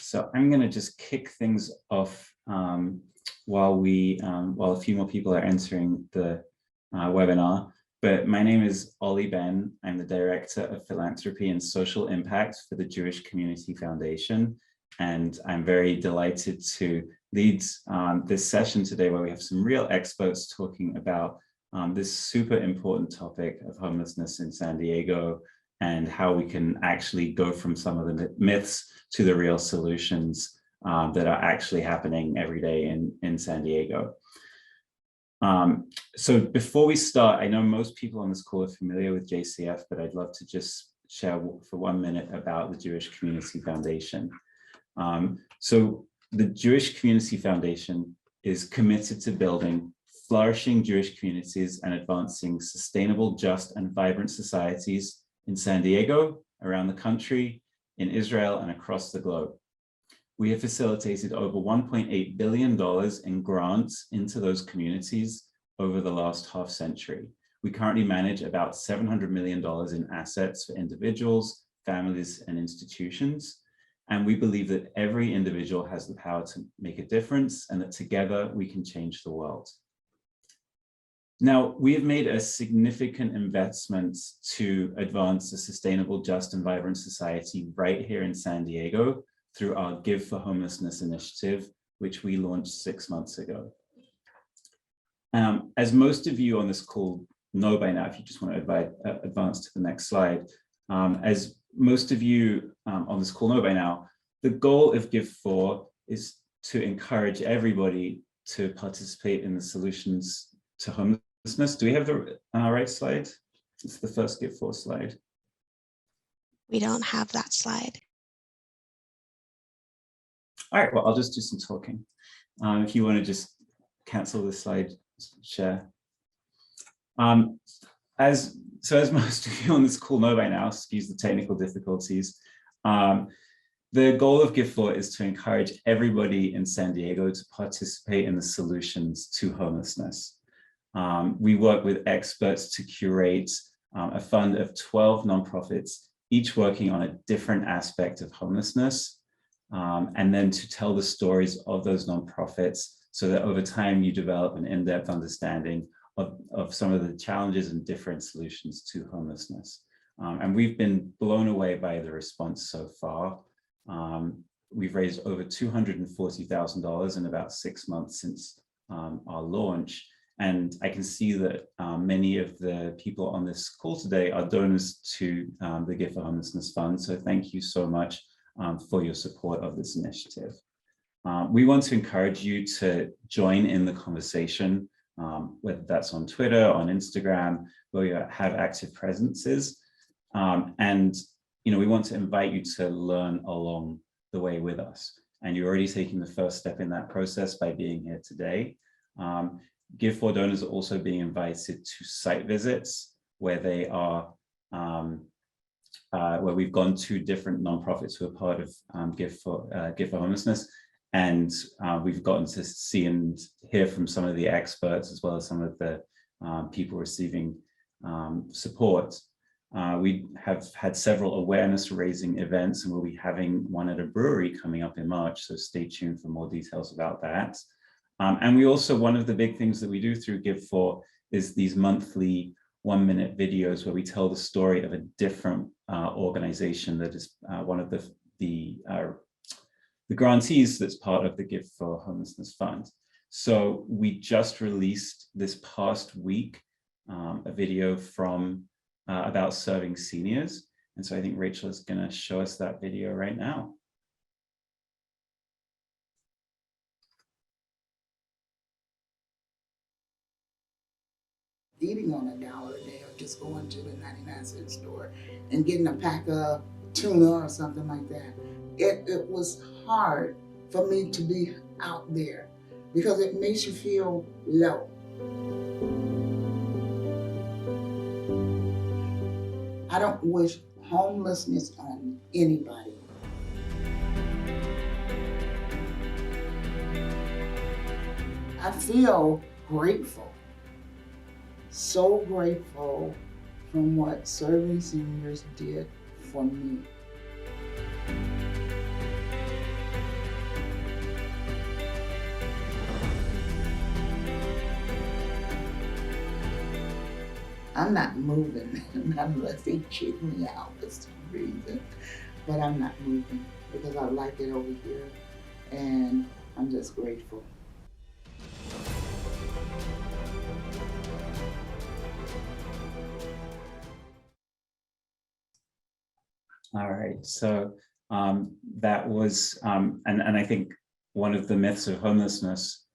So I'm going to just kick things off while a few more people are entering the webinar. But my name is Ollie Ben. I'm the Director of Philanthropy and Social Impact for the Jewish Community Foundation. And I'm very delighted to lead this session today, where we have some real experts talking about this super important topic of homelessness in San Diego, and how we can actually go from some of the myths to the real solutions that are actually happening every day in San Diego. So before we start, I know most people on this call are familiar with JCF, but I'd love to just share for 1 minute about the Jewish Community Foundation. So the Jewish Community Foundation is committed to building flourishing Jewish communities and advancing sustainable, just, and vibrant societies in San Diego, around the country, in Israel, and across the globe. We have facilitated over $1.8 billion in grants into those communities over the last half century. We currently manage about $700 million in assets for individuals, families, and institutions. And we believe that every individual has the power to make a difference, and that together we can change the world. Now, we have made a significant investment to advance a sustainable, just, and vibrant society right here in San Diego through our Give for Homelessness initiative, which we launched 6 months ago. As most of you on this call know by now, if you just want to advance to the next slide, as most of you on this call know by now, the goal of Give for is to encourage everybody to participate in the solutions to homelessness. Do we have the right slide? It's the first Give for slide. We don't have that slide. All right, well, I'll just do some talking. If you want to just cancel this slide, share. As most of you on this call know by now, excuse the technical difficulties, the goal of Give for is to encourage everybody in San Diego to participate in the solutions to homelessness. We work with experts to curate a fund of 12 nonprofits, each working on a different aspect of homelessness, and then to tell the stories of those nonprofits so that over time you develop an in-depth understanding of some of the challenges and different solutions to homelessness. And we've been blown away by the response so far. We've raised over $240,000 in about 6 months since our launch. And I can see that many of the people on this call today are donors to the Give for Homelessness Fund. So thank you so much for your support of this initiative. We want to encourage you to join in the conversation, whether that's on Twitter, on Instagram, where you have active presences. And we want to invite you to learn along the way with us. And you're already taking the first step in that process by being here today. Give for donors are also being invited to site visits where they are, where we've gone to different nonprofits who are part of Give for Homelessness, and we've gotten to see and hear from some of the experts as well as some of the people receiving support. We have had several awareness-raising events, and we'll be having one at a brewery coming up in March, so stay tuned for more details about that. And we also, one of the big things that we do through Give for is these monthly 1-minute videos where we tell the story of a different organization that is one of the grantees that's part of the Give for Homelessness Fund. So we just released this past week a video from about serving seniors. And so I think Rachel is going to show us that video right now. Eating on $1 a day, or just going to the 99-cent store and getting a pack of tuna or something like that. It was hard for me to be out there because it makes you feel low. I don't wish homelessness on anybody. I feel grateful. So grateful from what serving seniors did for me. I'm not moving unless they kick me out for some reason. But I'm not moving because I like it over here, and I'm just grateful. All right, so that was, and I think one of the myths of homelessness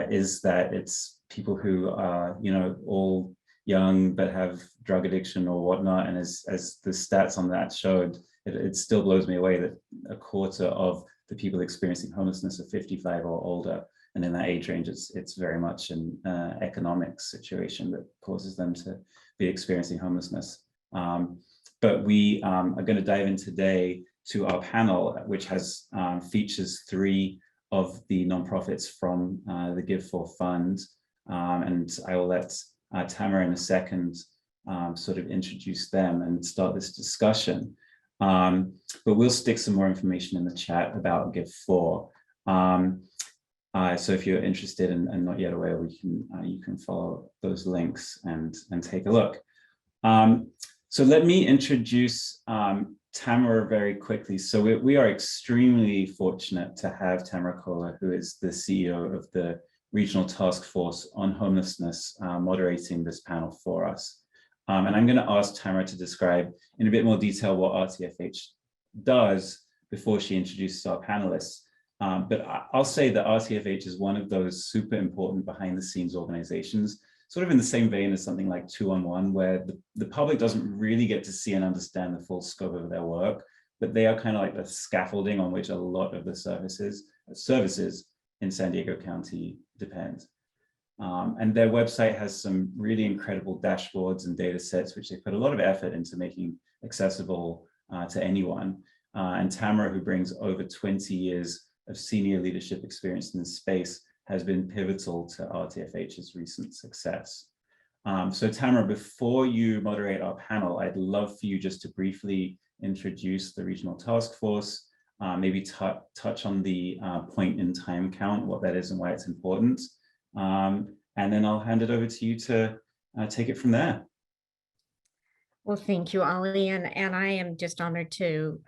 is that it's people who are, all young but have drug addiction or whatnot. And as the stats on that showed, it still blows me away that a quarter of the people experiencing homelessness are 55 or older. And in that age range, it's very much an economic situation that causes them to be experiencing homelessness. But we are going to dive in today to our panel, which has features 3 of the nonprofits from the Give For Fund. And I will let Tamara in a second sort of introduce them and start this discussion. But we'll stick some more information in the chat about Give For. So if you're interested and not yet aware, you can follow those links and take a look. So let me introduce Tamara very quickly. So we are extremely fortunate to have Tamara Kohler, who is the CEO of the Regional Task Force on Homelessness, moderating this panel for us. And I'm going to ask Tamara to describe in a bit more detail what RTFH does before she introduces our panelists. But I'll say that RTFH is one of those super important behind the scenes organizations, sort of in the same vein as something like 211, where the public doesn't really get to see and understand the full scope of their work, but they are kind of like the scaffolding on which a lot of the services in San Diego County depend. And their website has some really incredible dashboards and data sets, which they put a lot of effort into making accessible to anyone. And Tamara, who brings over 20 years of senior leadership experience in this space, has been pivotal to RTFH's recent success. So Tamara, before you moderate our panel, I'd love for you just to briefly introduce the Regional Task Force, maybe touch on the point in time count, what that is and why it's important. And then I'll hand it over to you to take it from there. Well, thank you, Ollie, and I am just honored to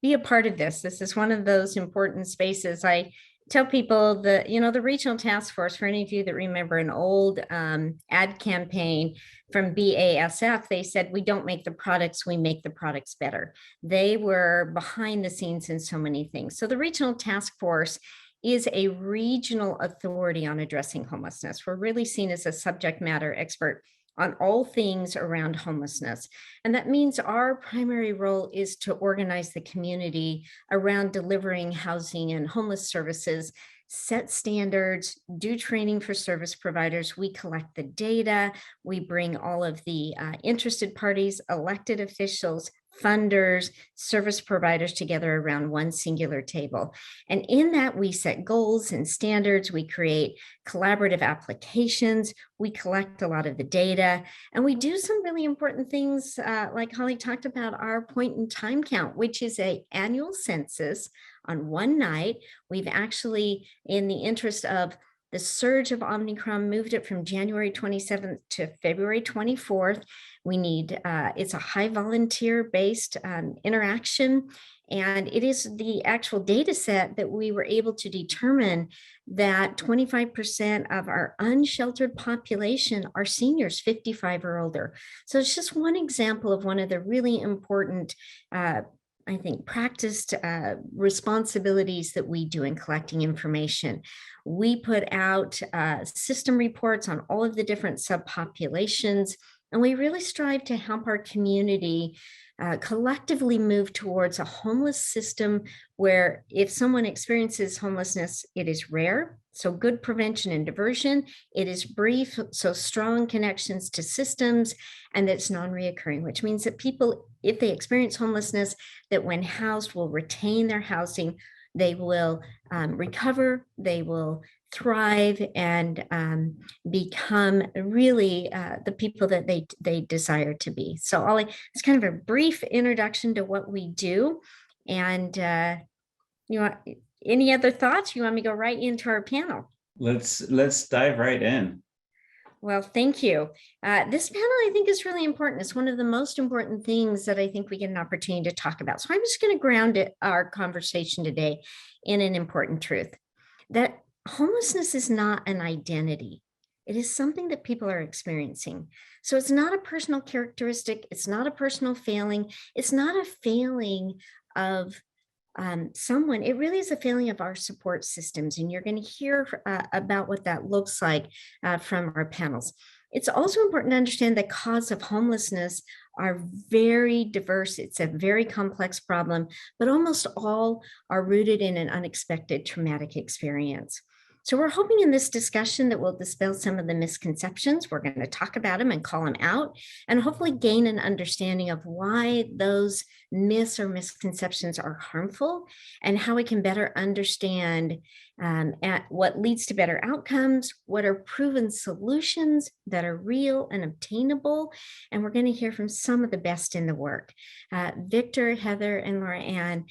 be a part of this. This is one of those important spaces. I tell people that, the Regional Task Force, for any of you that remember an old ad campaign from BASF, they said, we don't make the products, we make the products better. They were behind the scenes in so many things. So the Regional Task Force is a regional authority on addressing homelessness. We're really seen as a subject matter expert on all things around homelessness. And that means our primary role is to organize the community around delivering housing and homeless services, set standards, do training for service providers. We collect the data. We bring all of the interested parties, elected officials, funders, service providers together around one singular table. And in that, we set goals and standards. We create collaborative applications. We collect a lot of the data, and we do some really important things, like Holly talked about, our point in time count, which is an annual census on one night. We've actually, in the interest of the surge of Omicron, moved it from January 27th to February 24th. We need, it's a high volunteer based interaction. And it is the actual data set that we were able to determine that 25% of our unsheltered population are seniors 55 or older. So it's just one example of one of the really important I think, practiced responsibilities that we do in collecting information. We put out system reports on all of the different subpopulations, and we really strive to help our community collectively move towards a homeless system where if someone experiences homelessness, it is rare. So good prevention and diversion. It is brief, so strong connections to systems, and it's non-reoccurring, which means that people, if they experience homelessness, that when housed will retain their housing, they will recover, they will thrive, and become really the people that they desire to be. So Ollie, it's kind of a brief introduction to what we do. And you want any other thoughts? You want me to go right into our panel? Let's dive right in. Well, thank you. This panel, I think, is really important. It's one of the most important things that I think we get an opportunity to talk about. So I'm just going to ground our conversation today in an important truth, that homelessness is not an identity. It is something that people are experiencing. So it's not a personal characteristic. It's not a personal failing. It's not a failing of someone. It really is a failing of our support systems. And you're going to hear about what that looks like from our panels. It's also important to understand the cause of homelessness are very diverse. It's a very complex problem, but almost all are rooted in an unexpected traumatic experience. So we're hoping in this discussion that we'll dispel some of the misconceptions. We're going to talk about them and call them out, and hopefully gain an understanding of why those myths or misconceptions are harmful, and how we can better understand at what leads to better outcomes, what are proven solutions that are real and obtainable. And we're going to hear from some of the best in the work. Victor, Heather, and Laura Ann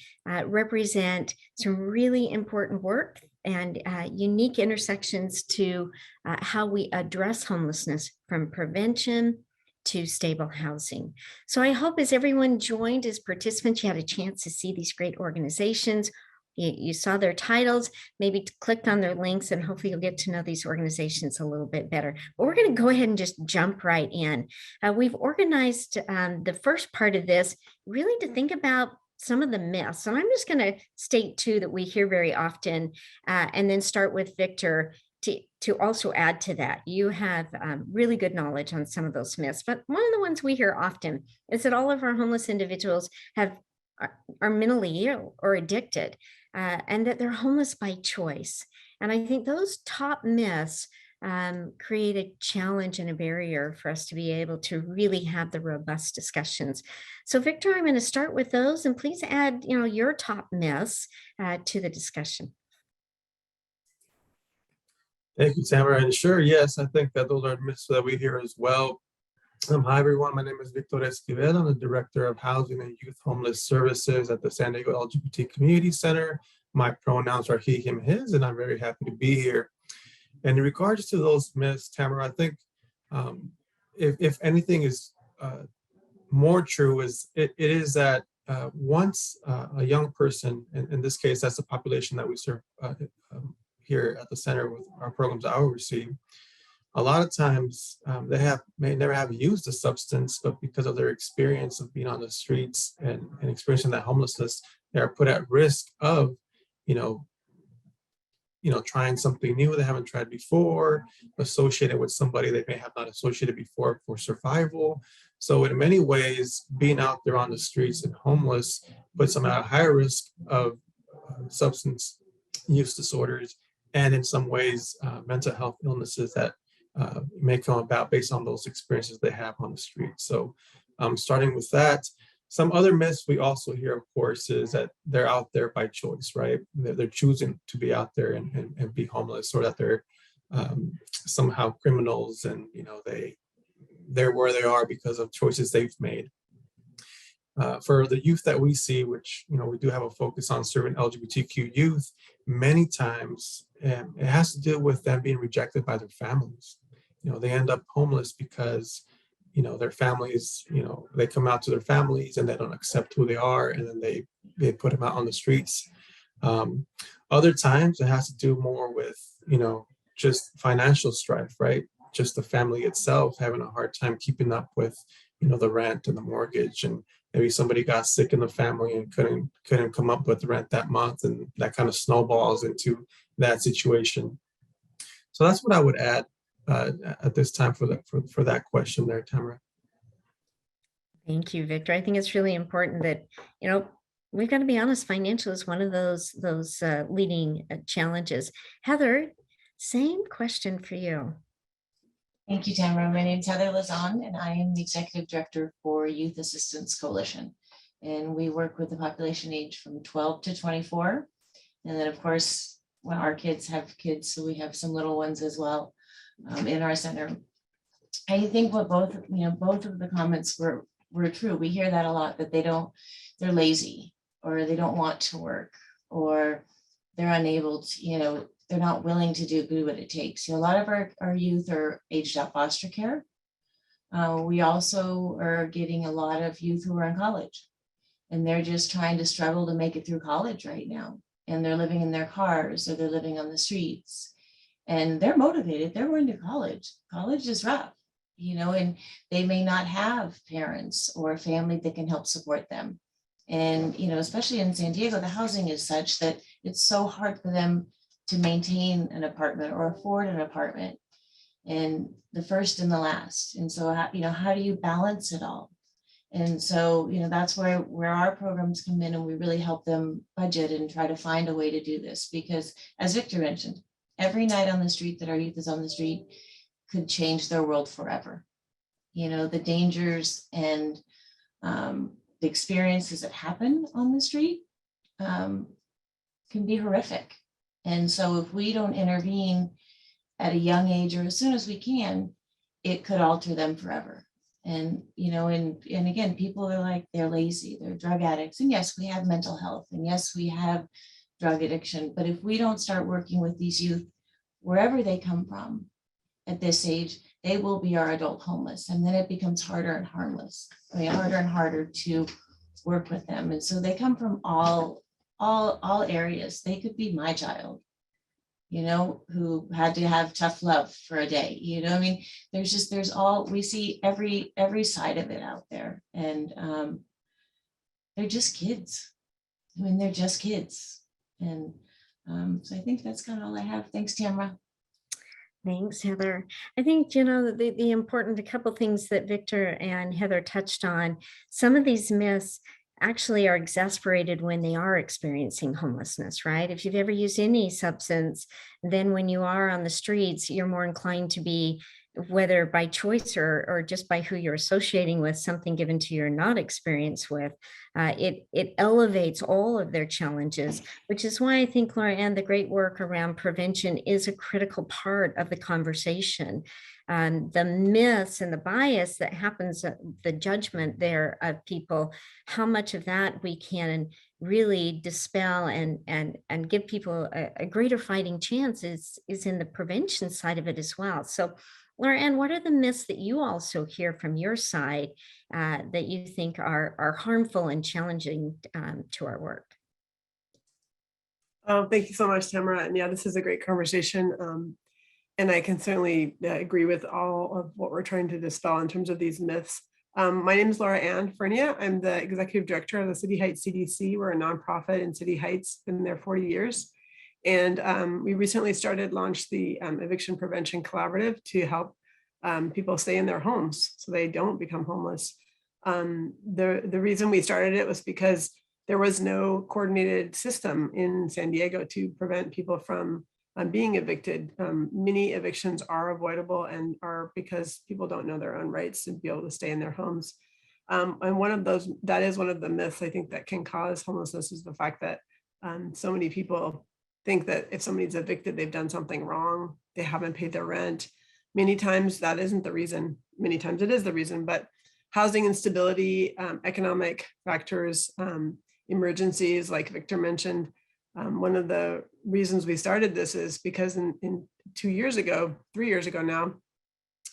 represent some really important work and unique intersections to how we address homelessness, from prevention to stable housing. So I hope as everyone joined as participants, you had a chance to see these great organizations. You saw their titles, maybe clicked on their links, and hopefully you'll get to know these organizations a little bit better. But we're going to go ahead and just jump right in. We've organized the first part of this really to think about some of the myths. And I'm just going to state two that we hear very often, and then start with Victor to also add to that. You have really good knowledge on some of those myths, but one of the ones we hear often is that all of our homeless individuals are mentally ill or addicted, and that they're homeless by choice. And I think those top myths create a challenge and a barrier for us to be able to really have the robust discussions. So Victor, I'm going to start with those, and please add, your top myths to the discussion. Thank you, Tamara. And sure, yes, I think that those are myths that we hear as well. Hi, everyone. My name is Victor Esquivel. I'm the Director of Housing and Youth Homeless Services at the San Diego LGBT Community Center. My pronouns are he, him, his, and I'm very happy to be here. And in regards to those myths, Tamara, I think if anything is more true, is it is that once a young person, in this case, that's the population that we serve here at the center with our programs I oversee, a lot of times they may never have used a substance, but because of their experience of being on the streets and experiencing that homelessness, they are put at risk of, trying something new they haven't tried before, associated with somebody they may have not associated before for survival. So in many ways, being out there on the streets and homeless puts them at a higher risk of substance use disorders, and in some ways, mental health illnesses that may come about based on those experiences they have on the street. So starting with that, some other myths we also hear, of course, is that they're out there by choice, right? They're choosing to be out there and be homeless, or that they're somehow criminals, and they're where they are because of choices they've made. For the youth that we see, which we do have a focus on serving LGBTQ youth, many times it has to do with them being rejected by their families. They end up homeless because their families, they come out to their families and they don't accept who they are, and then they put them out on the streets. Other times it has to do more with just financial strife, right? Just the family itself having a hard time keeping up with the rent and the mortgage, and maybe somebody got sick in the family and couldn't come up with the rent that month, and that kind of snowballs into that situation. So that's what I would add at this time for that question there, Tamara. Thank you, Victor. I think it's really important that we've got to be honest. Financial is one of those leading challenges. Heather, same question for you. Thank you, Tamara. My name is Heather Lazon, and I am the Executive Director for Youth Assistance Coalition. And we work with the population age from 12 to 24. And then, of course, when our kids have kids, so we have some little ones as well in our center. I think what both of the comments were true. We hear that a lot, that they're lazy, or they don't want to work, or they're unable to, they're not willing to do what it takes. A lot of our youth are aged out foster care. We also are getting a lot of youth who are in college, and they're just trying to struggle to make it through college right now. And they're living in their cars, or they're living on the streets, and they're motivated. They're going to college. College is rough, and they may not have parents or a family that can help support them. And, especially in San Diego, the housing is such that it's so hard for them to maintain an apartment or afford an apartment, and the first and the last. And so, how do you balance it all? And so, that's where our programs come in, and we really help them budget and try to find a way to do this. Because as Victor mentioned, every night on the street that our youth is on the street could change their world forever. The dangers and the experiences that happen on the street can be horrific. And so if we don't intervene at a young age or as soon as we can, it could alter them forever. And, and again, people are like, they're lazy, they're drug addicts. And yes, we have mental health, and yes, we have drug addiction. But if we don't start working with these youth, wherever they come from at this age, they will be our adult homeless. And then it becomes harder and harder and harder to work with them. And so they come from all areas. They could be my child, who had to have tough love for a day. We see every side of it out there. And they're just kids. They're just kids. And so I think that's kind of all I have. Thanks, Tamara. Thanks, Heather. I think, the important, a couple things that Victor and Heather touched on, some of these myths actually are exasperated when they are experiencing homelessness, right? If you've ever used any substance, then when you are on the streets, you're more inclined to be, whether by choice or just by who you're associating with, something given to you or not experienced with, it elevates all of their challenges, which is why I think, Laura Ann, the great work around prevention is a critical part of the conversation. The myths and the bias that happens, the judgment there of people, how much of that we can really dispel and give people a greater fighting chance is in the prevention side of it as well. So, Laura Ann, what are the myths that you also hear from your side that you think are harmful and challenging to our work? Thank you so much, Tamara. And yeah, this is a great conversation. And I can certainly agree with all of what we're trying to dispel in terms of these myths. My name is Laura Ann Fernia. I'm the executive director of the City Heights CDC. We're a nonprofit in City Heights, been there 40 years. And we recently launched the Eviction Prevention Collaborative to help people stay in their homes so they don't become homeless. The reason we started it was because there was no coordinated system in San Diego to prevent people from being evicted. Many evictions are avoidable and are because people don't know their own rights to be able to stay in their homes. And that is one of the myths I think that can cause homelessness, is the fact that so many people think that if somebody's evicted, they've done something wrong, they haven't paid their rent. Many times that isn't the reason. Many times it is the reason, but housing instability, economic factors, emergencies, like Victor mentioned. One of the reasons we started this is because in 3 years ago now,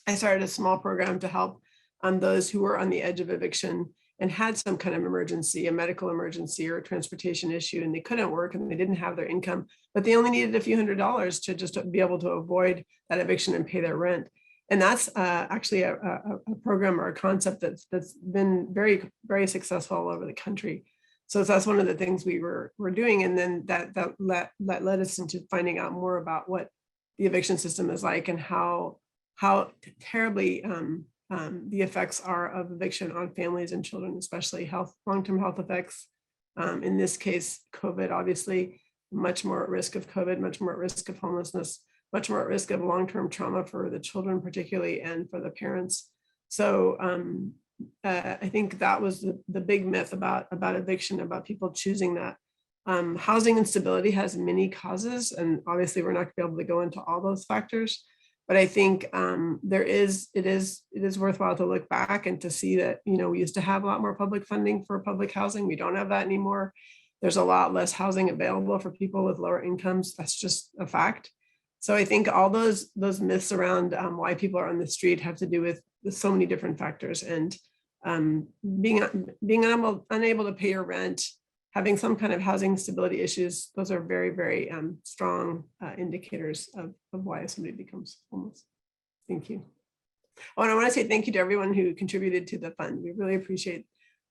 I started a small program to help those who were on the edge of eviction and had some kind of emergency, a medical emergency or a transportation issue, and they couldn't work and they didn't have their income, but they only needed a few $100s to just be able to avoid that eviction and pay their rent. And that's actually a program or a concept that's been very, very successful all over the country. So that's one of the things we're doing. And then that led us into finding out more about what the eviction system is like and how terribly the effects are of eviction on families and children, especially long-term health effects. In this case, COVID, obviously, much more at risk of COVID, much more at risk of homelessness, much more at risk of long-term trauma for the children, particularly, and for the parents. So I think that was the big myth about eviction, about people choosing that. Housing instability has many causes, and obviously we're not going to be able to go into all those factors. But I think it is worthwhile to look back and to see that, we used to have a lot more public funding for public housing. We don't have that anymore. there's a lot less housing available for people with lower incomes. That's just a fact. So I think all those myths around why people are on the street have to do with so many different factors, and being unable to pay your rent, having some kind of housing stability issues. Those are very, very strong indicators of why somebody becomes homeless. Thank you. Oh, and I want to say thank you to everyone who contributed to the fund. We really appreciate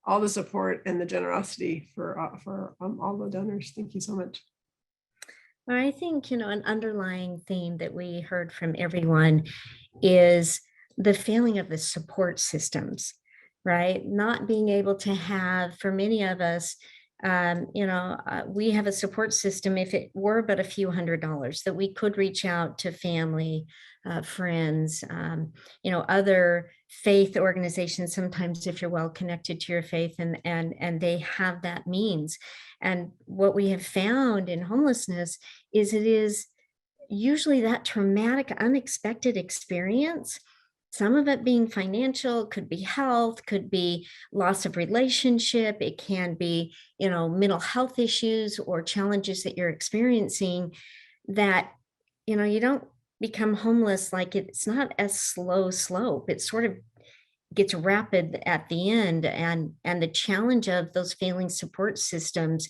all the support and the generosity for all the donors. Thank you so much. I think, an underlying theme that we heard from everyone is the failing of the support systems, right? Not being able to have, for many of us, we have a support system, if it were but a few $100s, that we could reach out to family, friends, other faith organizations, sometimes if you're well connected to your faith and they have that means. And what we have found in homelessness is it is usually that traumatic, unexpected experience. Some of it being financial, could be health, could be loss of relationship. It can be, mental health issues or challenges that you're experiencing that, you don't become homeless. Like it's not a slow slope. It sort of gets rapid at the end. And the challenge of those failing support systems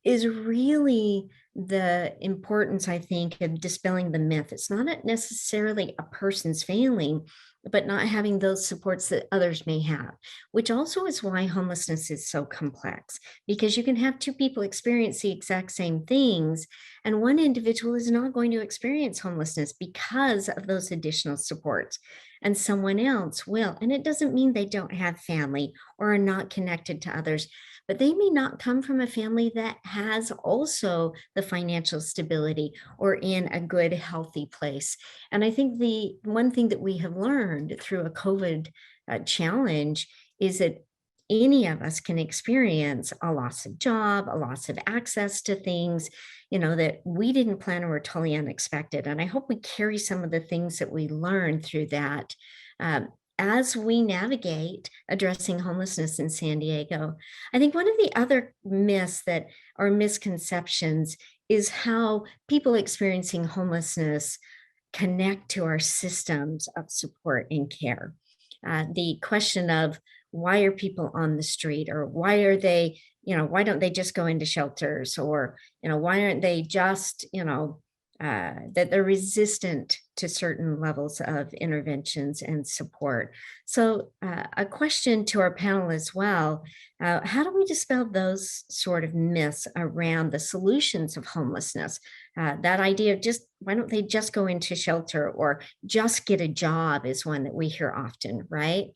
is really the importance, I think, of dispelling the myth. It's not necessarily a person's failing, but not having those supports that others may have, which also is why homelessness is so complex, because you can have two people experience the exact same things, and one individual is not going to experience homelessness because of those additional supports, and someone else will. And it doesn't mean they don't have family or are not connected to others, but they may not come from a family that has also the financial stability or in a good, healthy place. And I think the one thing that we have learned through a COVID challenge is that any of us can experience a loss of job, a loss of access to things, that we didn't plan or were totally unexpected. And I hope we carry some of the things that we learned through that as we navigate addressing homelessness in San Diego. I think one of the other myths that are misconceptions is how people experiencing homelessness connect to our systems of support and care. The question of why are people on the street, or why are they, why don't they just go into shelters, or, why aren't they just, that they're resistant to certain levels of interventions and support. So a question to our panel as well, how do we dispel those sort of myths around the solutions of homelessness? That idea of just, why don't they just go into shelter or just get a job is one that we hear often, right?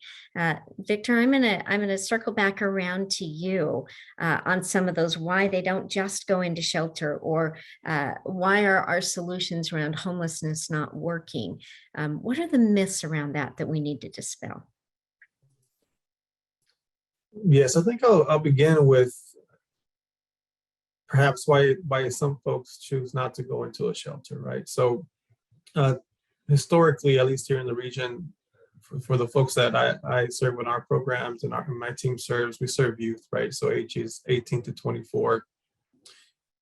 Victor, I'm gonna circle back around to you on some of those, why they don't just go into shelter, or why are our solutions around homelessness not working? What are the myths around that we need to dispel? Yes, I think I'll begin with perhaps why some folks choose not to go into a shelter, right? So historically, at least here in the region, for the folks that I serve in our programs and my team serves, we serve youth, right? So ages 18 to 24.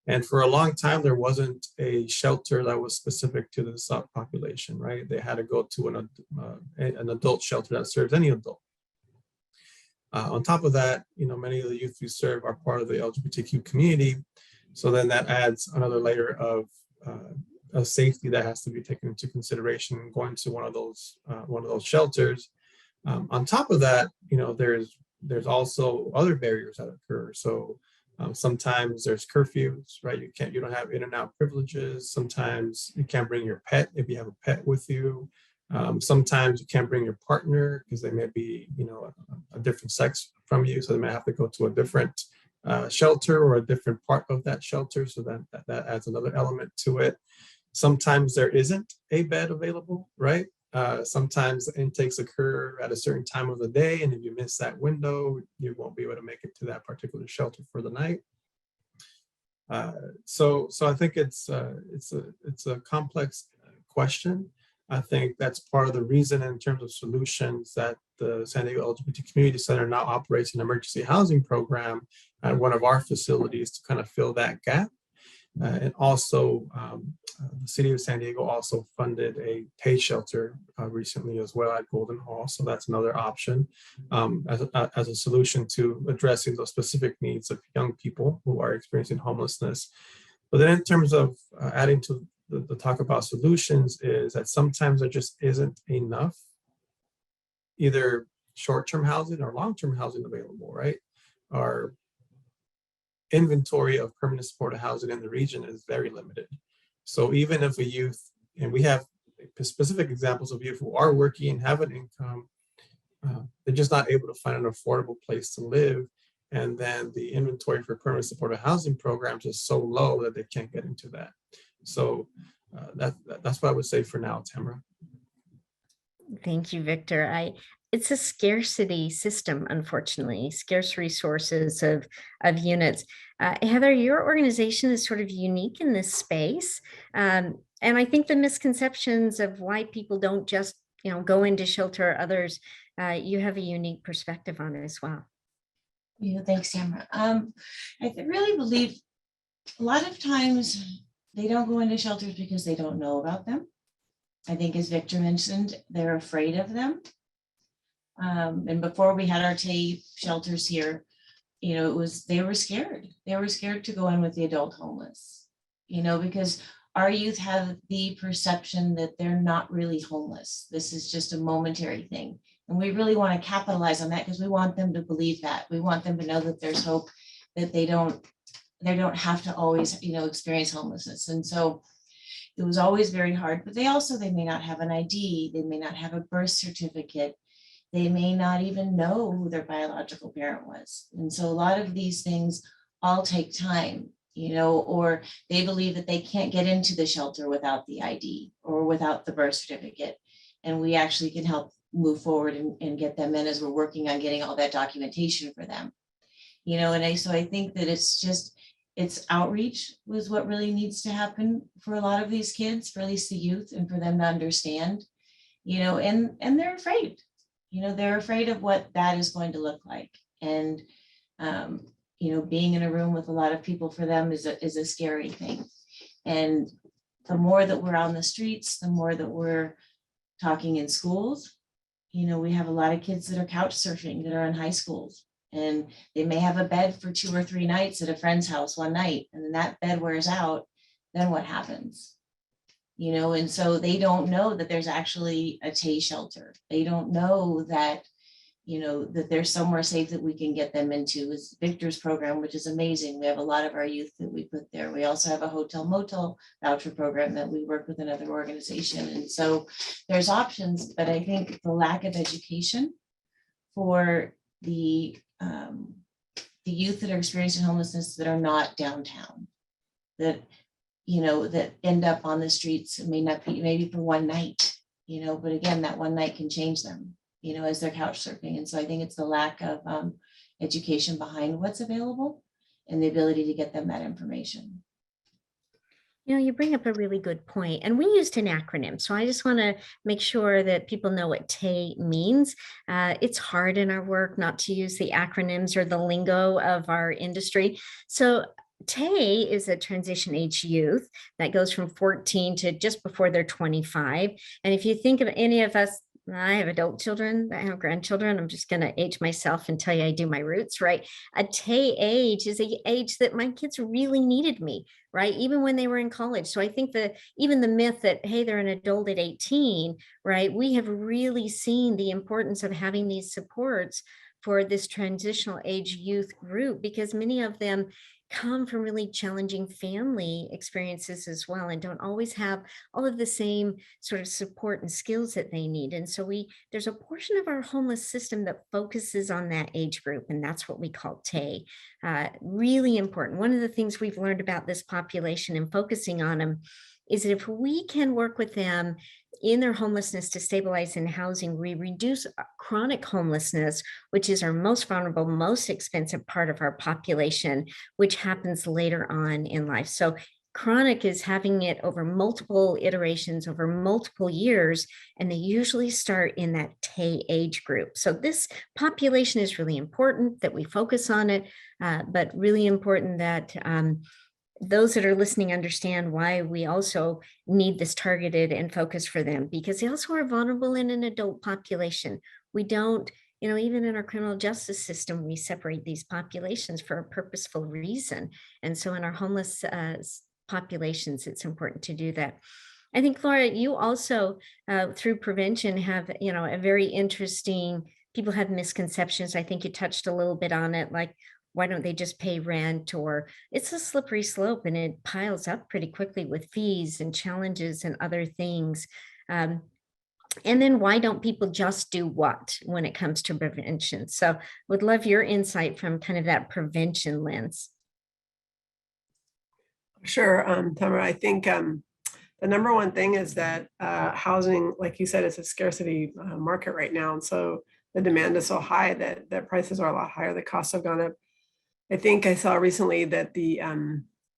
And for a long time, there wasn't a shelter that was specific to this population, right? They had to go to an adult shelter that serves any adult. On top of that, many of the youth we serve are part of the LGBTQ community. So then that adds another layer of safety that has to be taken into consideration going to one of those shelters. On top of that, there's also other barriers that occur. So sometimes there's curfews, right? You don't have in and out privileges. Sometimes you can't bring your pet if you have a pet with you. Sometimes you can't bring your partner because they may be, a different sex from you. So they may have to go to a different shelter or a different part of that shelter. So that adds another element to it. Sometimes there isn't a bed available, right? Sometimes the intakes occur at a certain time of the day, and if you miss that window, you won't be able to make it to that particular shelter for the night. So I think it's a complex question. I think that's part of the reason in terms of solutions that the San Diego LGBT Community Center now operates an emergency housing program at one of our facilities to kind of fill that gap. And also, the city of San Diego also funded a pay shelter recently as well at Golden Hall. So that's another option as a solution to addressing those specific needs of young people who are experiencing homelessness. But then in terms of adding to the talk about solutions is that sometimes there just isn't enough either short-term housing or long-term housing available, right? Our inventory of permanent supportive housing in the region is very limited. So even if a youth, and we have specific examples of youth who are working and have an income, they're just not able to find an affordable place to live. And then the inventory for permanent supportive housing programs is so low that they can't get into that. So that's what I would say for now, Tamara. Thank you, Victor. It's a scarcity system, unfortunately, scarce resources of units. Heather, your organization is sort of unique in this space. And I think the misconceptions of why people don't just, go into shelter others, you have a unique perspective on it as well. Yeah, thanks, Tamara. I really believe a lot of times they don't go into shelters because they don't know about them. I think, as Victor mentioned, they're afraid of them. And before we had our TAY shelters here, they were scared. They were scared to go in with the adult homeless, because our youth have the perception that they're not really homeless. This is just a momentary thing. And we really want to capitalize on that because we want them to believe that. We want them to know that there's hope, that they don't have to always, experience homelessness. And so it was always very hard, but they may not have an ID. They may not have a birth certificate. They may not even know who their biological parent was. And so a lot of these things all take time, or they believe that they can't get into the shelter without the ID or without the birth certificate. And we actually can help move forward and get them in as we're working on getting all that documentation for them. So I think that it's outreach was what really needs to happen for a lot of these kids, for at least the youth, and for them to understand, and they're afraid. They're afraid of what that is going to look like. And, being in a room with a lot of people for them is a scary thing. And the more that we're on the streets, the more that we're talking in schools, we have a lot of kids that are couch surfing that are in high schools, and they may have a bed for 2 or 3 nights at a friend's house one night, and then that bed wears out. Then what happens? And so they don't know that there's actually a TAY shelter. They don't know that, that there's somewhere safe that we can get them into. Is Victor's program, which is amazing. We have a lot of our youth that we put there. We also have a hotel motel voucher program that we work with another organization. And so there's options, but I think the lack of education for the youth that are experiencing homelessness that are not downtown, that that end up on the streets, it may not be maybe for one night, but again, that one night can change them, as they're couch surfing. And so I think it's the lack of education behind what's available and the ability to get them that information. You bring up a really good point, and we used an acronym. So I just want to make sure that people know what TAY means. It's hard in our work not to use the acronyms or the lingo of our industry. So TAY is a transition age youth that goes from 14 to just before they're 25. And if you think of any of us, I have adult children, I have grandchildren, I'm just going to age myself and tell you I do my roots, right? A TAY age is the age that my kids really needed me, right? Even when they were in college. So I think that even the myth that, hey, they're an adult at 18, right? We have really seen the importance of having these supports for this transitional age youth group, because many of them come from really challenging family experiences as well, and don't always have all of the same sort of support and skills that they need. And so there's a portion of our homeless system that focuses on that age group, and that's what we call TAY. Really important. One of the things we've learned about this population and focusing on them is that if we can work with them in their homelessness to stabilize in housing, we reduce chronic homelessness, which is our most vulnerable, most expensive part of our population, which happens later on in life. So Chronic is having it over multiple iterations, over multiple years, and they usually start in that Tay age group. So this population is really important that we focus on it, but really important that those that are listening understand why we also need this targeted and focus for them, because they also are vulnerable in an adult population. We don't, even in our criminal justice system, we separate these populations for a purposeful reason. And so in our homeless populations, it's important to do that. I think, Laura, you also, through prevention, have, a very interesting, people have misconceptions. I think you touched a little bit on it, like, why don't they just pay rent? Or it's a slippery slope and it piles up pretty quickly with fees and challenges and other things. And then why don't people just do what when it comes to prevention? So would love your insight from kind of that prevention lens. Sure, Tamara, I think the number one thing is that housing, like you said, is a scarcity market right now. And so the demand is so high that prices are a lot higher. The costs have gone up. I think I saw recently that the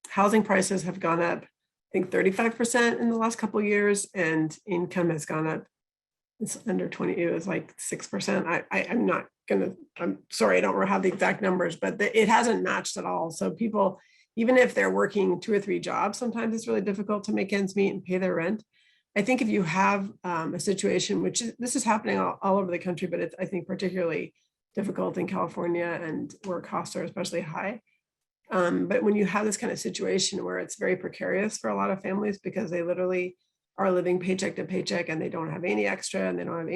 housing prices have gone up, I think 35% in the last couple of years, and income has gone up. It's under 20, it was like 6%. I'm sorry, I don't have the exact numbers, but it hasn't matched at all. So people, even if they're working 2 or 3 jobs, sometimes it's really difficult to make ends meet and pay their rent. I think if you have a situation, this is happening all over the country, but it's, I think, particularly difficult in California and where costs are especially high. But when you have this kind of situation where it's very precarious for a lot of families because they literally are living paycheck to paycheck and they don't have any extra and they don't have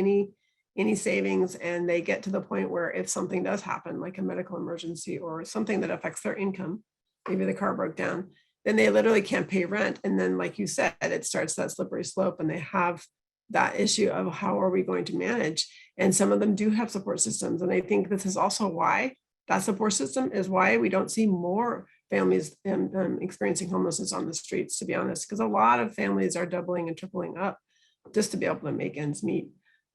any savings, and they get to the point where if something does happen, like a medical emergency or something that affects their income, maybe the car broke down, then they literally can't pay rent. And then, like you said, it starts that slippery slope and they have that issue of how are we going to manage? And some of them do have support systems. And I think this is also why that support system is why we don't see more families experiencing homelessness on the streets, to be honest, because a lot of families are doubling and tripling up just to be able to make ends meet.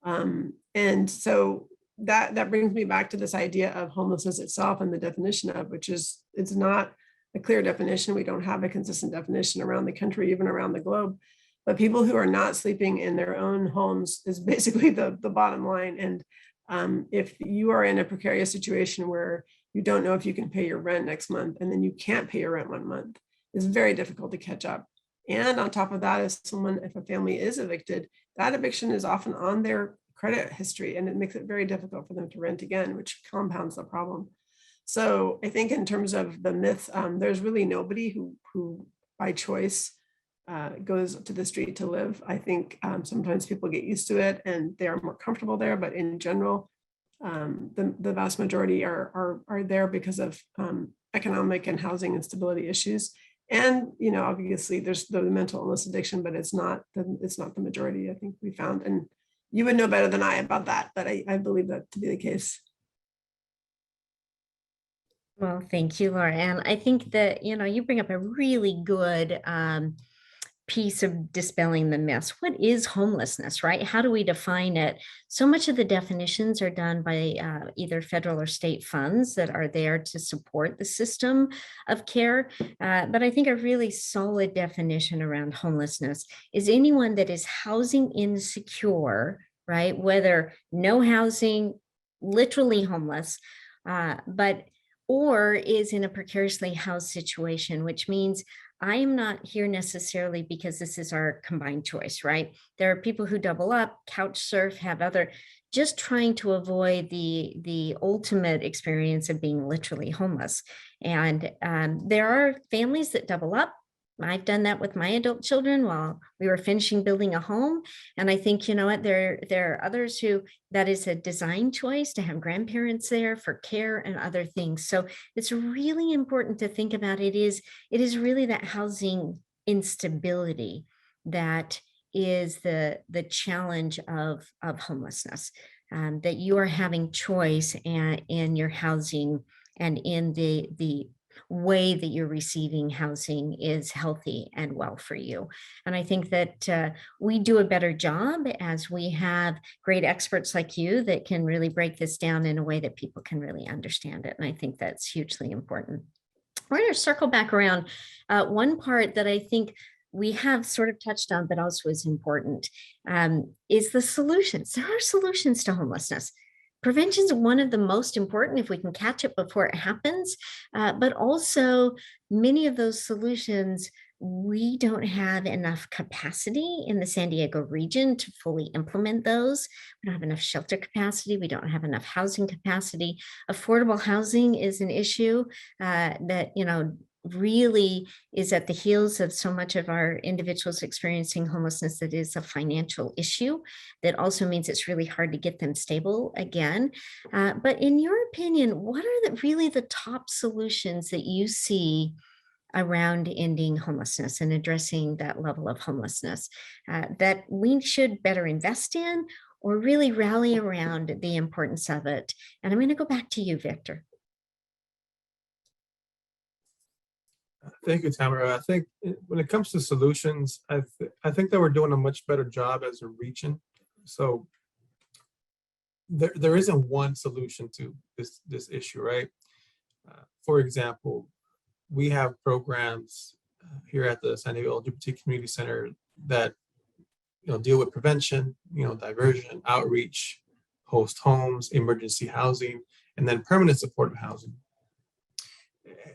And so that brings me back to this idea of homelessness itself and the definition of, which is, it's not a clear definition. We don't have a consistent definition around the country, even around the globe. But people who are not sleeping in their own homes is basically the bottom line. And if you are in a precarious situation where you don't know if you can pay your rent next month, and then you can't pay your rent 1 month, it's very difficult to catch up. And on top of that, if a family is evicted, that eviction is often on their credit history, and it makes it very difficult for them to rent again, which compounds the problem. So I think in terms of the myth, there's really nobody who by choice goes to the street to live. I think sometimes people get used to it and they are more comfortable there, but in general, the vast majority are there because of economic and housing instability issues. And obviously there's the mental illness addiction, but it's not the majority, I think we found. And you would know better than I about that, but I believe that to be the case. Well, thank you, Laura. And I think that, you bring up a really good piece of dispelling the myths. What is homelessness, right? How do we define it? So much of the definitions are done by either federal or state funds that are there to support the system of care. But I think a really solid definition around homelessness is anyone that is housing insecure, right? Whether no housing, literally homeless, or is in a precariously housed situation, which means I am not here necessarily because this is our combined choice, right? There are people who double up, couch surf, have other, just trying to avoid the ultimate experience of being literally homeless. And there are families that double up. I've done that with my adult children while we were finishing building a home. And I think, there are others who that is a design choice to have grandparents there for care and other things. So it's really important to think about it is really that housing instability that is the challenge of homelessness, that you are having choice in your housing and in the way that you're receiving housing is healthy and well for you. And I think that we do a better job as we have great experts like you that can really break this down in a way that people can really understand it. And I think that's hugely important. We're going to circle back around. One part that I think we have sort of touched on, but also is important, is the solutions. There are solutions to homelessness. Prevention is one of the most important if we can catch it before it happens, but also many of those solutions, we don't have enough capacity in the San Diego region to fully implement those. We don't have enough shelter capacity. We don't have enough housing capacity. Affordable housing is an issue that, really is at the heels of so much of our individuals experiencing homelessness that is a financial issue. That also means it's really hard to get them stable again. But in your opinion, what are really the top solutions that you see around ending homelessness and addressing that level of homelessness that we should better invest in or really rally around the importance of it? And I'm going to go back to you, Victor. Thank you, Tamara. I think when it comes to solutions, I think that we're doing a much better job as a region. So there isn't one solution to this issue, right? For example, we have programs here at the San Diego LGBT Community Center that deal with prevention, diversion, outreach, host homes, emergency housing, and then permanent supportive housing.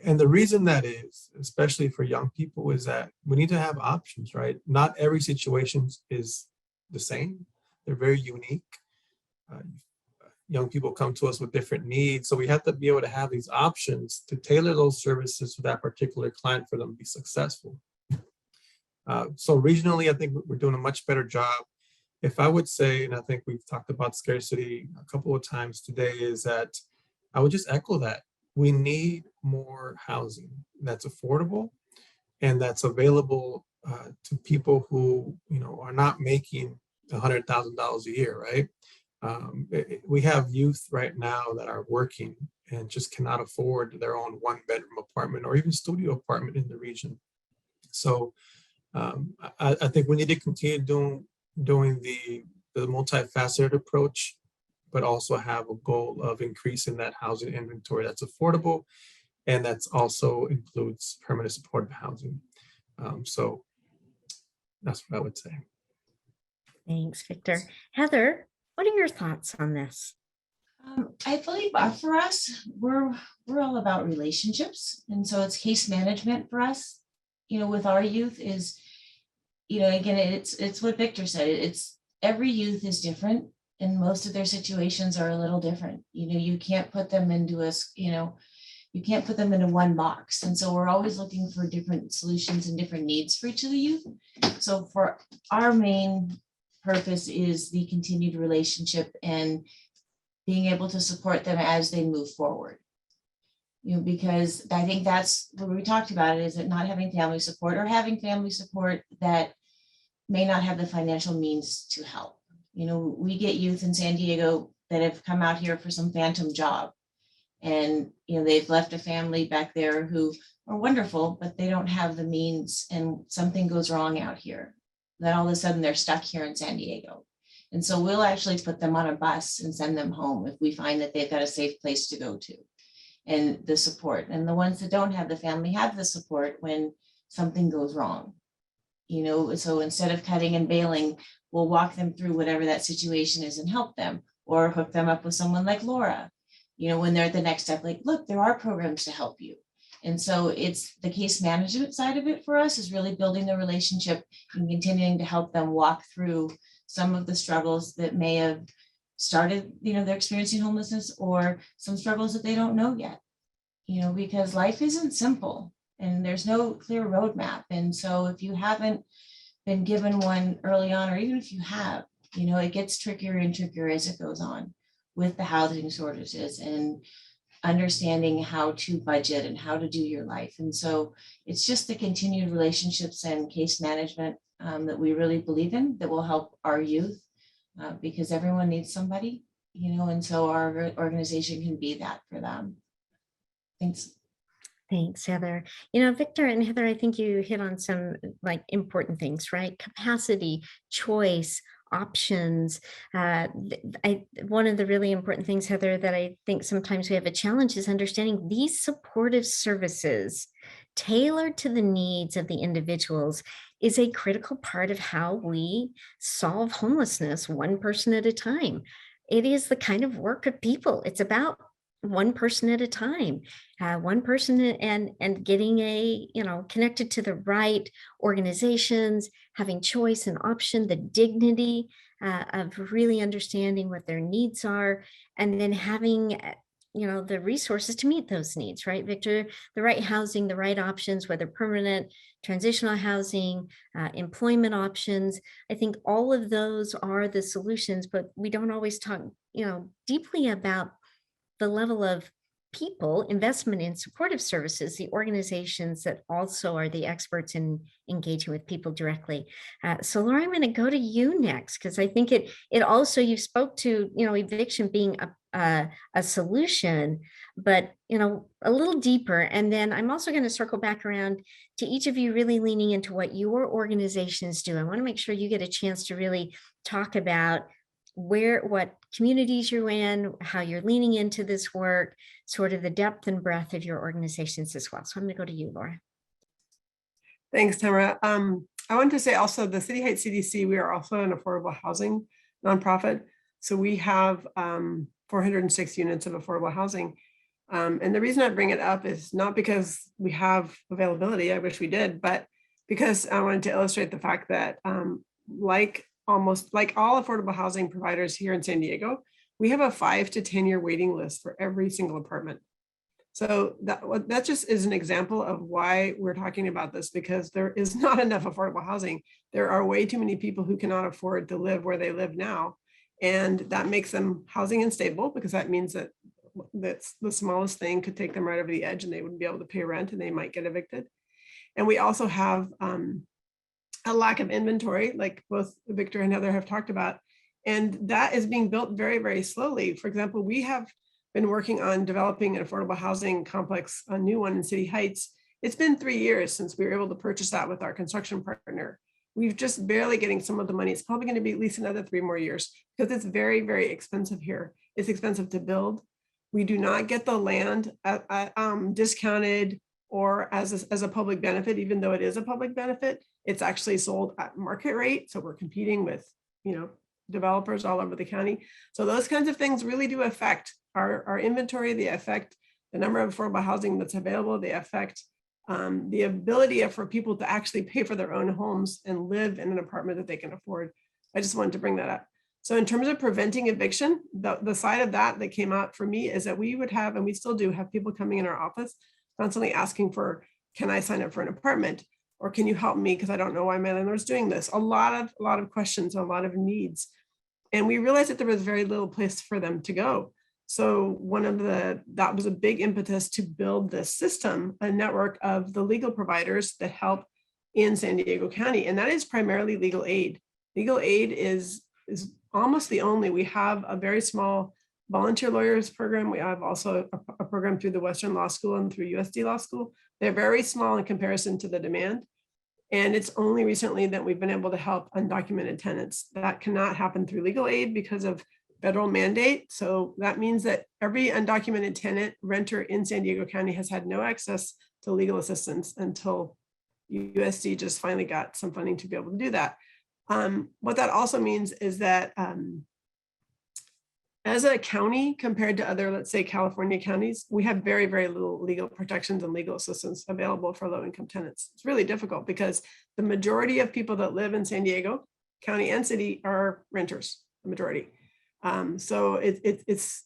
And the reason that is, especially for young people, is that we need to have options, right? Not every situation is the same. They're very unique. Young people come to us with different needs. So we have to be able to have these options to tailor those services to that particular client for them to be successful. So regionally, I think we're doing a much better job. If I would say, and I think we've talked about scarcity a couple of times today, is that I would just echo that. We need more housing that's affordable and that's available to people who are not making $100,000 a year, right? We have youth right now that are working and just cannot afford their own one-bedroom apartment or even studio apartment in the region. So I think we need to continue doing the multifaceted approach, but also have a goal of increasing that housing inventory that's affordable, and that's also includes permanent supportive housing. So that's what I would say. Thanks, Victor. Heather, what are your thoughts on this? I believe for us, we're all about relationships. And so it's case management for us, with our youth is, again, it's what Victor said, it's every youth is different and most of their situations are a little different. You can't put them into you can't put them into one box. And so we're always looking for different solutions and different needs for each of the youth. So for our main purpose is the continued relationship and being able to support them as they move forward. Because I think that's what we talked about, is it not having family support or having family support that may not have the financial means to help. We get youth in San Diego that have come out here for some phantom job and, they've left a family back there who are wonderful, but they don't have the means and something goes wrong out here. Then all of a sudden they're stuck here in San Diego. And so we'll actually put them on a bus and send them home if we find that they've got a safe place to go to and the support. And the ones that don't have the family have the support when something goes wrong. So instead of cutting and bailing, we'll walk them through whatever that situation is and help them, or hook them up with someone like Laura, when they're at the next step, like, look, there are programs to help you. And so it's the case management side of it for us is really building the relationship and continuing to help them walk through some of the struggles that may have started, they're experiencing homelessness, or some struggles that they don't know yet, because life isn't simple and there's no clear roadmap. And so if you haven't been given one early on, or even if you have, it gets trickier and trickier as it goes on with the housing shortages and understanding how to budget and how to do your life. And so it's just the continued relationships and case management that we really believe in that will help our youth because everyone needs somebody, and so our organization can be that for them. Thanks. Thanks, Heather. Victor and Heather, I think you hit on some important things, right? Capacity, choice, options. One of the really important things, Heather, that I think sometimes we have a challenge is understanding these supportive services tailored to the needs of the individuals is a critical part of how we solve homelessness one person at a time. It is the kind of work of people. It's about one person at a time, one person, and getting connected to the right organizations, having choice and option, the dignity of really understanding what their needs are, and then having the resources to meet those needs, right, Victor? The right housing, the right options, whether permanent, transitional housing, employment options. I think all of those are the solutions, but we don't always talk, deeply about the level of people, investment in supportive services, the organizations that also are the experts in engaging with people directly. So Laura, I'm going to go to you next, because I think it also, you spoke to, eviction being a solution, but, a little deeper. And then I'm also going to circle back around to each of you really leaning into what your organizations do. I want to make sure you get a chance to really talk about what communities you're in, how you're leaning into this work, sort of the depth and breadth of your organizations as well. So I'm going to go to you, Laura. Thanks, Tamara. I want to say also the City Heights CDC, we are also an affordable housing nonprofit. So we have 406 units of affordable housing. And the reason I bring it up is not because we have availability, I wish we did, but because I wanted to illustrate the fact that almost like all affordable housing providers here in San Diego, we have a 5 to 10 year waiting list for every single apartment. So that just is an example of why we're talking about this, because there is not enough affordable housing. There are way too many people who cannot afford to live where they live now. And that makes them housing unstable, because that means that that's the smallest thing could take them right over the edge and they wouldn't be able to pay rent and they might get evicted. And we also have a lack of inventory, like both Victor and Heather have talked about, and that is being built very, very slowly. For example, we have been working on developing an affordable housing complex, a new one in City Heights. It's been 3 years since we were able to purchase that with our construction partner. We've just barely getting some of the money. It's probably going to be at least another 3 more years, because it's very, very expensive here. It's expensive to build. We do not get the land discounted or as a public benefit, even though it is a public benefit. It's actually sold at market rate. So we're competing with, developers all over the county. So those kinds of things really do affect our inventory. They affect the number of affordable housing that's available. They affect the ability for people to actually pay for their own homes and live in an apartment that they can afford. I just wanted to bring that up. So in terms of preventing eviction, the side of that came out for me is that we would have, and we still do have, people coming in our office constantly asking for, can I sign up for an apartment? Or can you help me? Because I don't know why my landlord's doing this. A lot of questions, a lot of needs. And we realized that there was very little place for them to go. So that was a big impetus to build this system, a network of the legal providers that help in San Diego County. And that is primarily legal aid. Legal aid is almost the only. We have a very small volunteer lawyers program. We have also a program through the Western Law School and through USD Law School. They're very small in comparison to the demand. And it's only recently that we've been able to help undocumented tenants. That cannot happen through legal aid because of federal mandate. So that means that every undocumented tenant renter in San Diego County has had no access to legal assistance until USD just finally got some funding to be able to do that. What that also means is that as a county compared to other, let's say, California counties, we have very, very little legal protections and legal assistance available for low-income tenants. It's really difficult because the majority of people that live in San Diego County and city are renters, the majority. So it's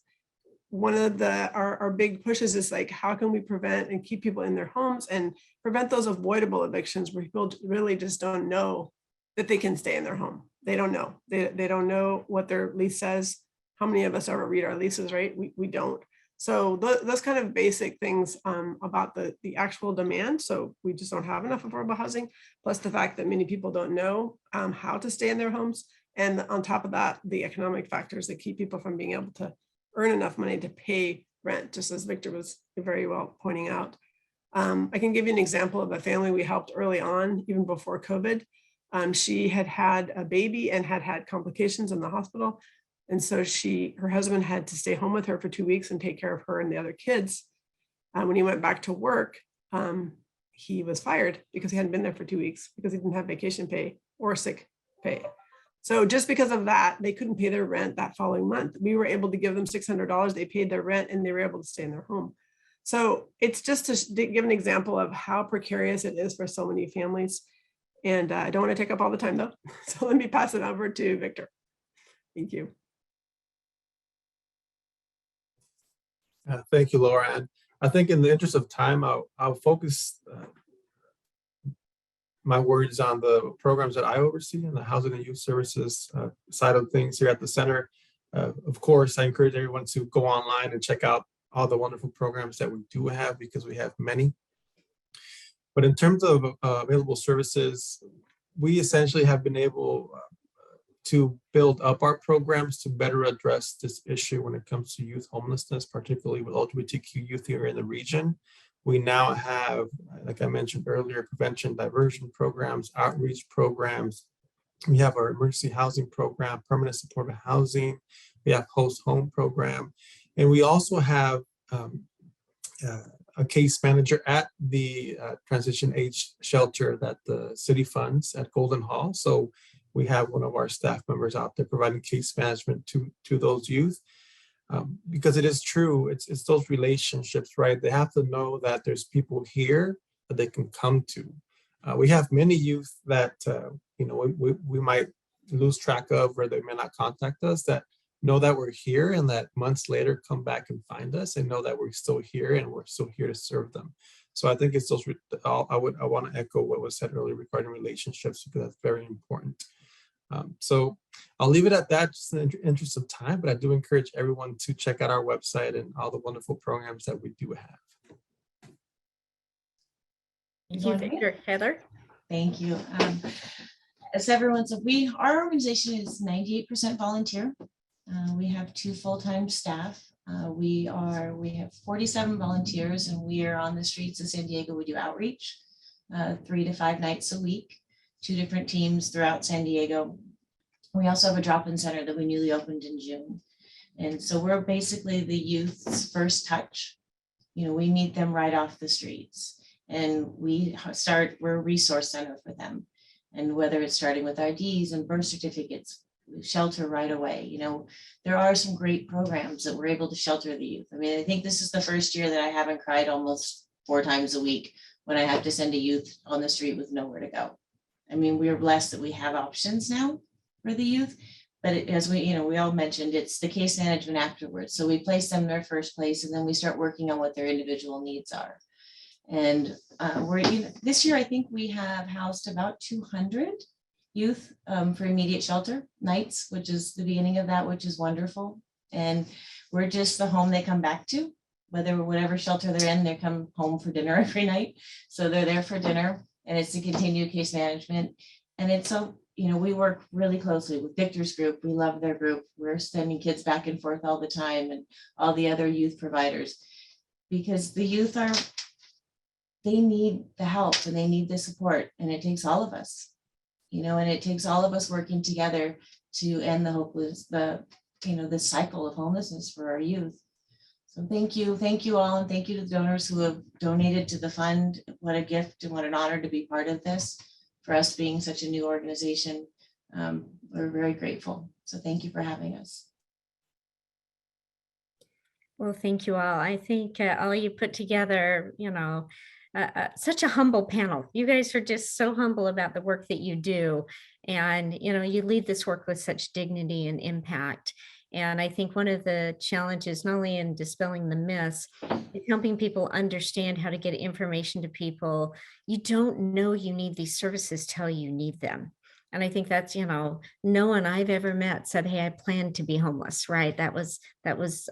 one of our big pushes is like, how can we prevent and keep people in their homes and prevent those avoidable evictions where people really just don't know that they can stay in their home. They don't know. They don't know what their lease says. How many of us ever read our leases, right? We don't. So those kind of basic things about the actual demand. So we just don't have enough affordable housing, plus the fact that many people don't know how to stay in their homes. And on top of that, the economic factors that keep people from being able to earn enough money to pay rent, just as Victor was very well pointing out. I can give you an example of a family we helped early on, even before COVID. She had had a baby and had had complications in the hospital. And so her husband had to stay home with her for 2 weeks and take care of her and the other kids. When he went back to work, he was fired because he hadn't been there for 2 weeks because he didn't have vacation pay or sick pay. So just because of that, they couldn't pay their rent that following month. We were able to give them $600. They paid their rent and they were able to stay in their home. So it's just to give an example of how precarious it is for so many families. And I don't want to take up all the time though. So let me pass it over to Victor. Thank you. Thank you, Laura. And I think in the interest of time, I'll focus my words on the programs that I oversee in the Housing and Youth Services side of things here at the center. Of course, I encourage everyone to go online and check out all the wonderful programs that we do have, because we have many. But in terms of available services, we essentially have been able to build up our programs to better address this issue when it comes to youth homelessness, particularly with LGBTQ youth here in the region. We now have, like I mentioned earlier, prevention diversion programs, outreach programs. We have our emergency housing program, permanent supportive housing. We have host home program. And we also have a case manager at the transition age shelter that the city funds at Golden Hall. So we have one of our staff members out there providing case management to those youth. Because it is true, it's those relationships, right? They have to know that there's people here that they can come to. We have many youth that we might lose track of, or they may not contact us, that know that we're here and that months later come back and find us and know that we're still here and we're still here to serve them. So I think it's those, I want to echo what was said earlier regarding relationships, because that's very important. So I'll leave it at that, just in the interest of time, but I do encourage everyone to check out our website and all the wonderful programs that we do have. Thank you, Victor. Heather? Thank you. As everyone said, our organization is 98% volunteer. We have 2 full-time staff. We have 47 volunteers, and we are on the streets of San Diego. We do outreach 3 to 5 nights a week, 2 different teams throughout San Diego. We also have a drop-in center that we newly opened in June. And so we're basically the youth's first touch. We meet them right off the streets, and we're a resource center for them. And whether it's starting with IDs and birth certificates, shelter right away. There are some great programs that we're able to shelter the youth. I mean, I think this is the first year that I haven't cried almost 4 times a week when I have to send a youth on the street with nowhere to go. I mean, we are blessed that we have options now for the youth, but as we all mentioned, it's the case management afterwards. So we place them in their first place, and then we start working on what their individual needs are. And this year, I think we have housed about 200 youth for immediate shelter nights, which is the beginning of that, which is wonderful. And we're just the home they come back to, whatever shelter they're in, they come home for dinner every night. So they're there for dinner, and it's to continue case management. And it's we work really closely with Victor's group. We love their group. We're sending kids back and forth all the time, and all the other youth providers, because the youth they need the help and they need the support, and it takes all of us. And it takes all of us working together to end the cycle of homelessness for our youth. So thank you all, and thank you to the donors who have donated to the fund. What a gift and what an honor to be part of this. For us being such a new organization, we're very grateful. So thank you for having us. Well, thank you all. I think all you put together, such a humble panel. You guys are just so humble about the work that you do. And, you lead this work with such dignity and impact. And I think one of the challenges, not only in dispelling the myths, is helping people understand how to get information to people. You don't know you need these services till you need them. And I think that's, no one I've ever met said, hey, I plan to be homeless, right? That was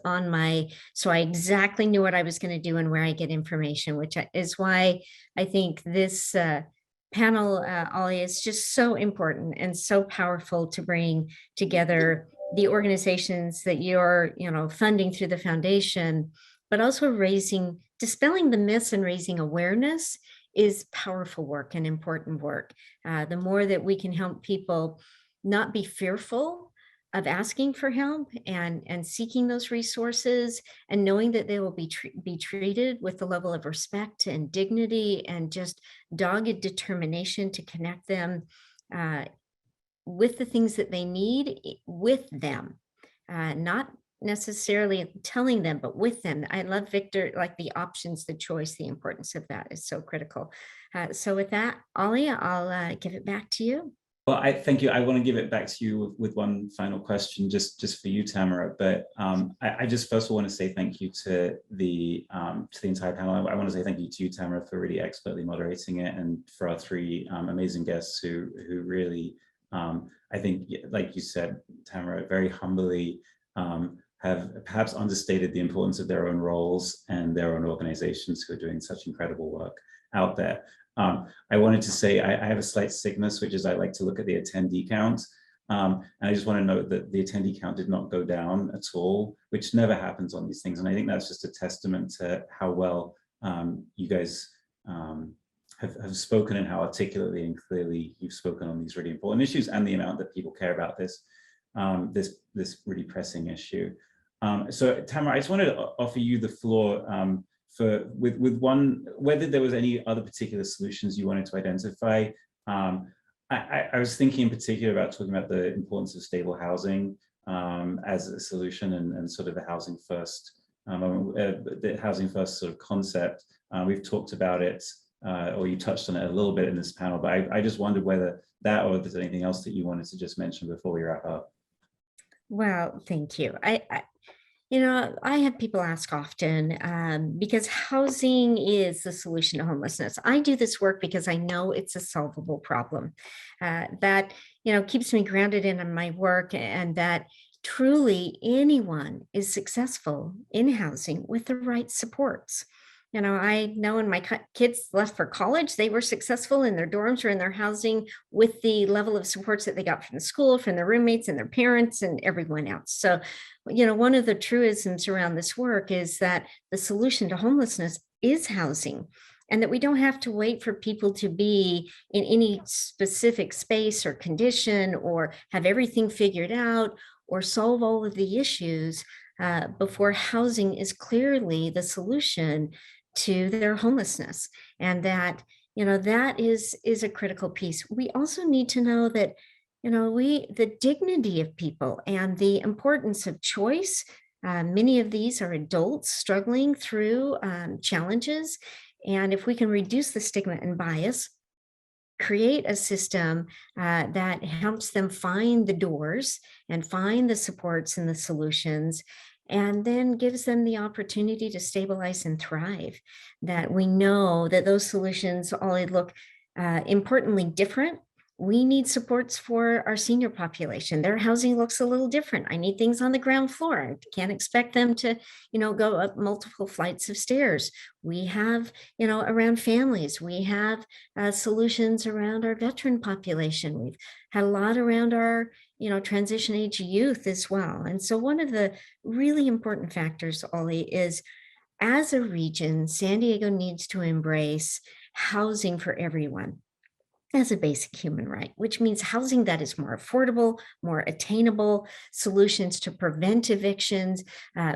on so I exactly knew what I was going to do and where I get information, which is why I think this panel, Ollie, is just so important and so powerful to bring together the organizations that you're, funding through the foundation, but also dispelling the myths and raising awareness is powerful work and important work. The more that we can help people not be fearful of asking for help and seeking those resources, and knowing that they will be treated with the level of respect and dignity and just dogged determination to connect them with the things that they need with them, not necessarily telling them, but with them. I love Victor, like the options, the choice, the importance of that is so critical. So with that, Ollie, I'll give it back to you. Well, I thank you. I want to give it back to you with one final question, just for you, Tamara. But I just first of all want to say thank you to the entire panel. I want to say thank you to you, Tamara, for really expertly moderating it, and for our three amazing guests who really, I think, like you said, Tamara, very humbly have perhaps understated the importance of their own roles and their own organizations who are doing such incredible work out there. I wanted to say I have a slight sickness, which is I like to look at the attendee count. And I just want to note that the attendee count did not go down at all, which never happens on these things. And I think that's just a testament to how well you guys have spoken, and how articulately and clearly you've spoken on these really important issues, and the amount that people care about this really pressing issue. So Tamara, I just wanted to offer you the floor with one, whether there was any other particular solutions you wanted to identify. I was thinking in particular about talking about the importance of stable housing as a solution, and sort of the housing first sort of concept. We've talked about it, or you touched on it a little bit in this panel, but I just wondered whether that, or if there's anything else that you wanted to just mention before we wrap up. Well, thank you. I have people ask often, because housing is the solution to homelessness. I do this work because I know it's a solvable problem that, keeps me grounded in my work, and that truly anyone is successful in housing with the right supports. I know when my kids left for college, they were successful in their dorms or in their housing with the level of supports that they got from the school, from their roommates and their parents and everyone else. So, one of the truisms around this work is that the solution to homelessness is housing, and that we don't have to wait for people to be in any specific space or condition, or have everything figured out, or solve all of the issues before housing is clearly the solution to their homelessness. And that, that is a critical piece. We also need to know that, the dignity of people and the importance of choice. Many of these are adults struggling through challenges. And if we can reduce the stigma and bias, create a system that helps them find the doors and find the supports and the solutions, and then gives them the opportunity to stabilize and thrive, that we know that those solutions all look importantly different. We need supports for our senior population. Their housing looks a little different. I need things on the ground floor. I can't expect them to, go up multiple flights of stairs. We have, around families, we have solutions around our veteran population. We've had a lot around our, transition age youth as well. And so one of the really important factors, Ollie, is as a region, San Diego needs to embrace housing for everyone as a basic human right, which means housing that is more affordable, more attainable, solutions to prevent evictions,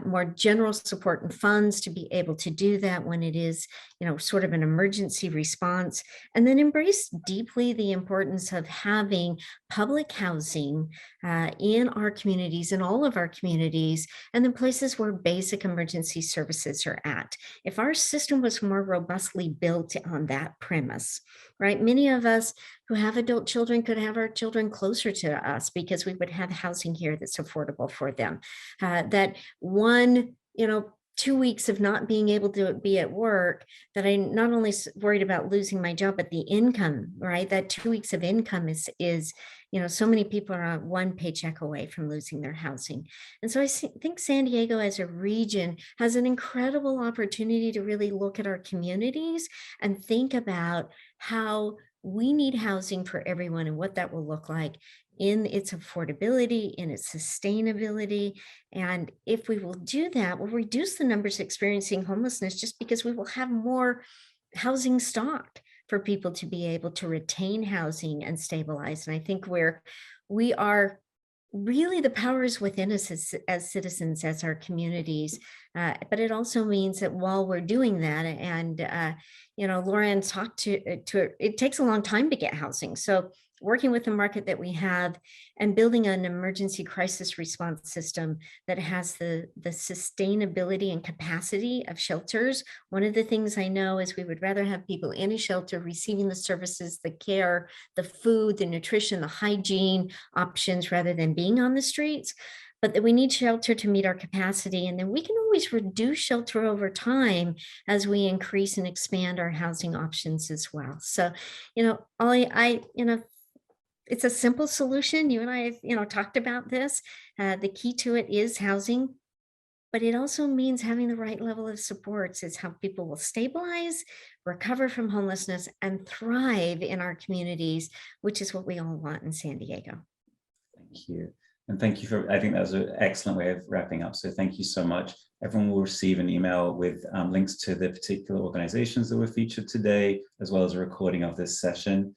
more general support and funds to be able to do that when it is, sort of an emergency response, and then embrace deeply the importance of having public housing in our communities, in all of our communities, and the places where basic emergency services are at. If our system was more robustly built on that premise, right? Many of us who have adult children could have our children closer to us because we would have housing here that's affordable for them. That one, 2 weeks of not being able to be at work, that I not only worried about losing my job, but the income, right? That 2 weeks of income is so many people are on one paycheck away from losing their housing. And so I think San Diego as a region has an incredible opportunity to really look at our communities and think about how we need housing for everyone and what that will look like in its affordability, in its sustainability. And if we will do that, we'll reduce the numbers experiencing homelessness just because we will have more housing stock. for people to be able to retain housing and stabilize. And I think we are really, the power is within us as citizens, as our communities. But it also means that while we're doing that, and Lauren talked to it takes a long time to get housing. So working with the market that we have and building an emergency crisis response system that has the sustainability and capacity of shelters. One of the things I know is we would rather have people in a shelter receiving the services, the care, the food, the nutrition, the hygiene options, rather than being on the streets. But that we need shelter to meet our capacity. And then we can always reduce shelter over time as we increase and expand our housing options as well. So, Ollie, it's a simple solution. You and I have, talked about this. The key to it is housing, but it also means having the right level of supports. Is how people will stabilize, recover from homelessness, and thrive in our communities, which is what we all want in San Diego. Thank you. And thank you I think that was an excellent way of wrapping up. So thank you so much. Everyone will receive an email with links to the particular organizations that were featured today, as well as a recording of this session.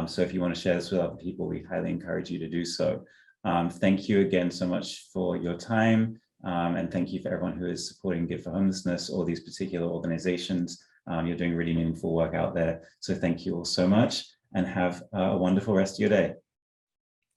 So if you want to share this with other people, we highly encourage you to do so. Thank you again so much for your time. And thank you for everyone who is supporting Give for Homelessness, or these particular organizations. You're doing really meaningful work out there. So thank you all so much, and have a wonderful rest of your day.